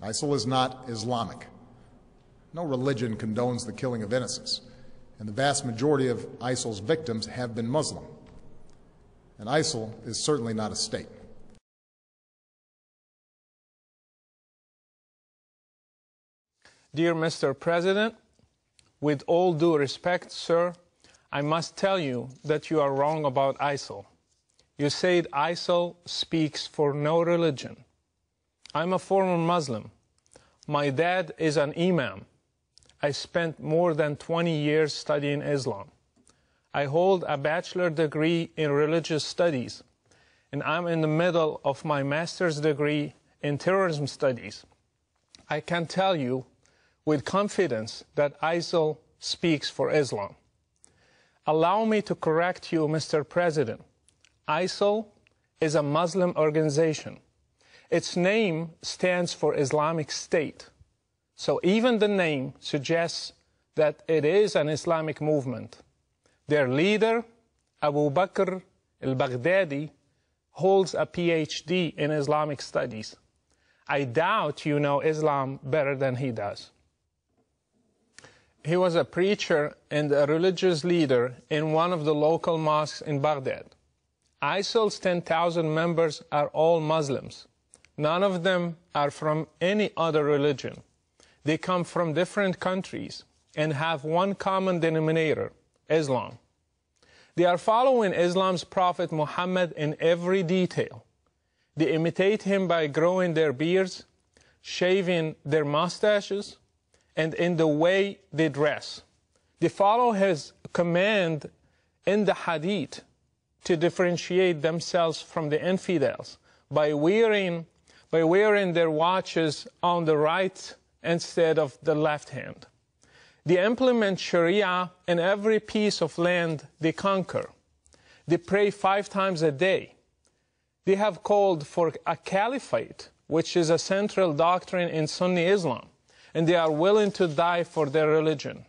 ISIL is not Islamic. No religion condones the killing of innocents, and the vast majority of ISIL's victims have been Muslim. And ISIL is certainly not a state. Dear Mr. President, with all due respect, sir, I must tell you that you are wrong about ISIL. You said ISIL speaks for no religion. I'm a former Muslim. My dad is an imam. I spent more than 20 years studying Islam. I hold a bachelor degree in religious studies, and I'm in the middle of my master's degree in terrorism studies. I can tell you with confidence that ISIL speaks for Islam. Allow me to correct you, Mr. President. ISIL is a Muslim organization. Its name stands for Islamic State. So even the name suggests that it is an Islamic movement. Their leader, Abu Bakr al-Baghdadi, holds a PhD in Islamic studies. I doubt you know Islam better than he does. He was a preacher and a religious leader in one of the local mosques in Baghdad. ISIL's 10,000 members are all Muslims. None of them are from any other religion. They come from different countries and have one common denominator, Islam. They are following Islam's Prophet Muhammad in every detail. They imitate him by growing their beards, shaving their mustaches, and in the way they dress. They follow his command in the hadith to differentiate themselves from the infidels by wearing their watches on the right instead of the left hand. They implement Sharia in every piece of land they conquer. They pray 5 times a day. They have called for a caliphate, which is a central doctrine in Sunni Islam, and they are willing to die for their religion.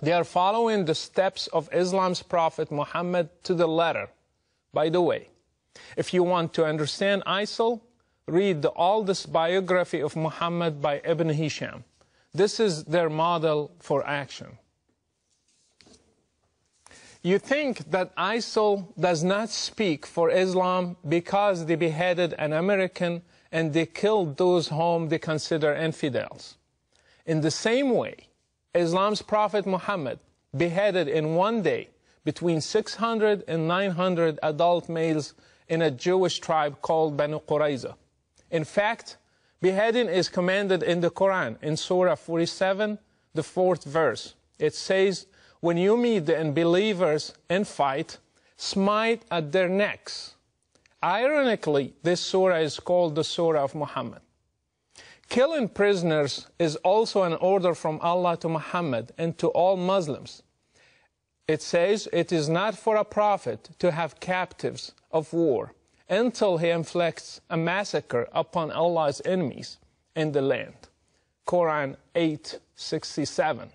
They are following the steps of Islam's Prophet Muhammad to the letter. By the way, if you want to understand ISIL, read the oldest biography of Muhammad by Ibn Hisham. This is their model for action. You think that ISIL does not speak for Islam because they beheaded an American and they killed those whom they consider infidels. In the same way, Islam's Prophet Muhammad beheaded in one day between 600 and 900 adult males in a Jewish tribe called Banu Qurayza. In fact, beheading is commanded in the Quran, in Surah 47, the 4th verse. It says, when you meet the unbelievers in fight, smite at their necks. Ironically, this surah is called the Surah of Muhammad. Killing prisoners is also an order from Allah to Muhammad and to all Muslims. It says it is not for a prophet to have captives of war until he inflicts a massacre upon Allah's enemies in the land. Quran 8:67.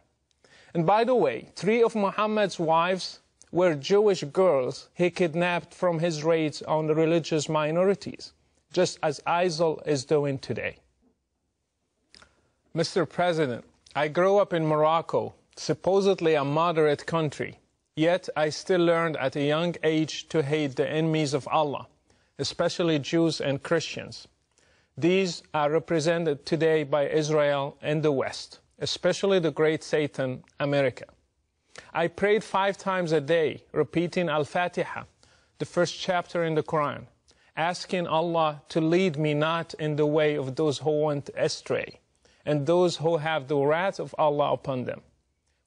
And by the way, 3 of Muhammad's wives were Jewish girls he kidnapped from his raids on the religious minorities, just as ISIL is doing today. Mr. President, I grew up in Morocco, supposedly a moderate country, yet I still learned at a young age to hate the enemies of Allah, especially Jews and Christians. These are represented today by Israel and the West, especially the great Satan, America. I prayed 5 times a day, repeating Al-Fatiha, the first chapter in the Quran, asking Allah to lead me not in the way of those who went astray, and those who have the wrath of Allah upon them.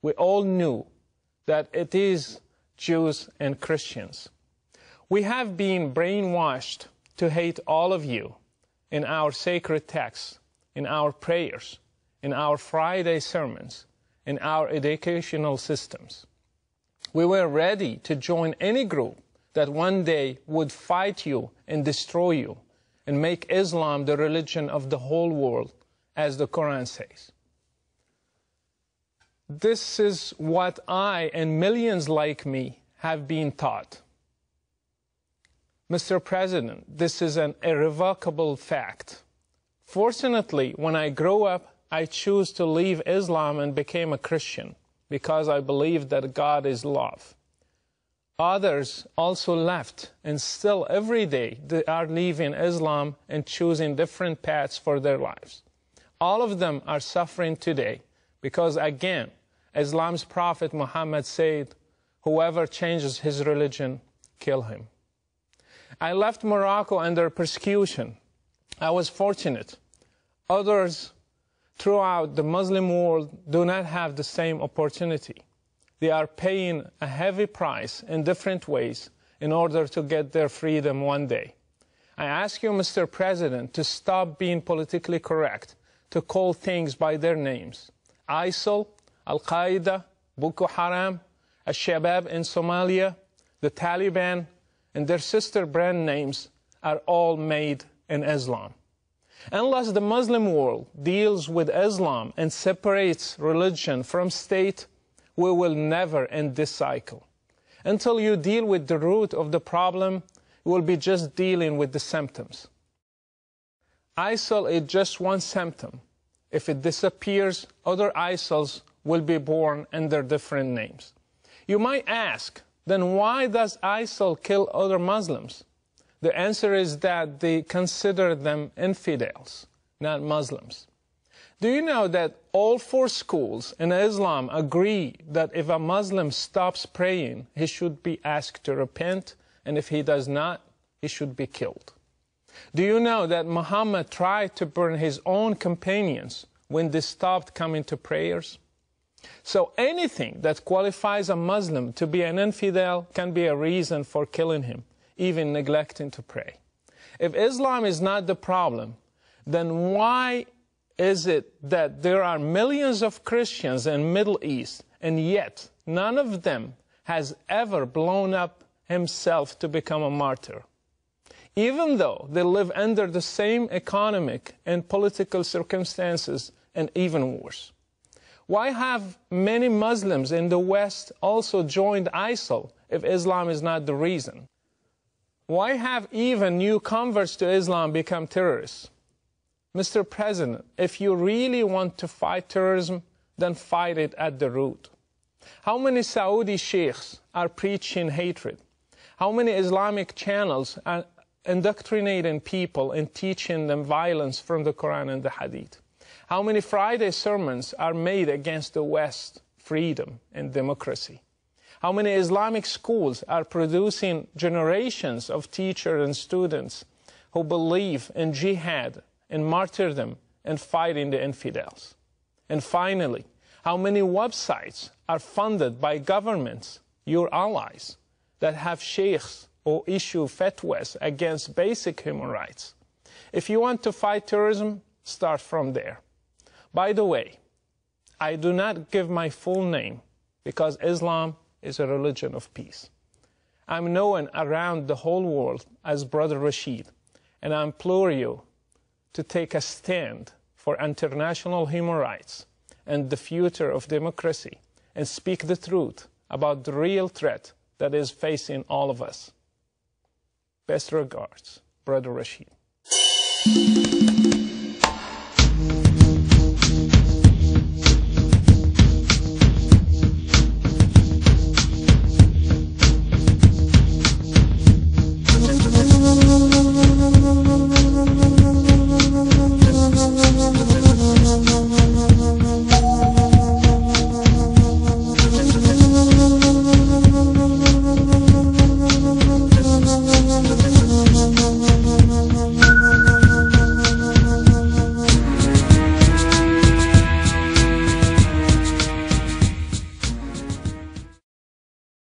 We all knew that it is Jews and Christians. We have been brainwashed to hate all of you in our sacred texts, in our prayers, in our Friday sermons, in our educational systems. We were ready to join any group that one day would fight you and destroy you and make Islam the religion of the whole world, as the Quran says. This is what I and millions like me have been taught. Mr. President, this is an irrevocable fact. Fortunately, when I grew up, I chose to leave Islam and became a Christian because I believe that God is love. Others also left, and still every day they are leaving Islam and choosing different paths for their lives. All of them are suffering today because, again, Islam's Prophet Muhammad said, whoever changes his religion, kill him. I left Morocco under persecution. I was fortunate. Others throughout the Muslim world do not have the same opportunity. They are paying a heavy price in different ways in order to get their freedom one day. I ask you, Mr. President, to stop being politically correct, to call things by their names. ISIL, Al-Qaeda, Boko Haram, Al-Shabaab in Somalia, the Taliban, and their sister brand names are all made in Islam. Unless the Muslim world deals with Islam and separates religion from state, we will never end this cycle. Until you deal with the root of the problem, you will be just dealing with the symptoms. ISIL is just one symptom. If it disappears, other ISILs will be born under different names. You might ask, then why does ISIL kill other Muslims? The answer is that they consider them infidels, not Muslims. Do you know that all 4 schools in Islam agree that if a Muslim stops praying, he should be asked to repent, and if he does not, he should be killed? Do you know that Muhammad tried to burn his own companions when they stopped coming to prayers? So anything that qualifies a Muslim to be an infidel can be a reason for killing him, even neglecting to pray. If Islam is not the problem, then why is it that there are millions of Christians in the Middle East, and yet none of them has ever blown up himself to become a martyr? Even though they live under the same economic and political circumstances, and even worse. Why have many Muslims in the West also joined ISIL if Islam is not the reason? Why have even new converts to Islam become terrorists? Mr. President, if you really want to fight terrorism, then fight it at the root. How many Saudi sheikhs are preaching hatred? How many Islamic channels are indoctrinating people and teaching them violence from the Quran and the Hadith? How many Friday sermons are made against the West, freedom and democracy? How many Islamic schools are producing generations of teachers and students who believe in jihad and martyrdom and fighting the infidels? And finally, how many websites are funded by governments, your allies, that have sheikhs or issue fatwas against basic human rights? If you want to fight terrorism, start from there. By the way, I do not give my full name because Islam is a religion of peace. I'm known around the whole world as Brother Rashid, and I implore you to take a stand for international human rights and the future of democracy and speak the truth about the real threat that is facing all of us. Best regards, Brother Rashid.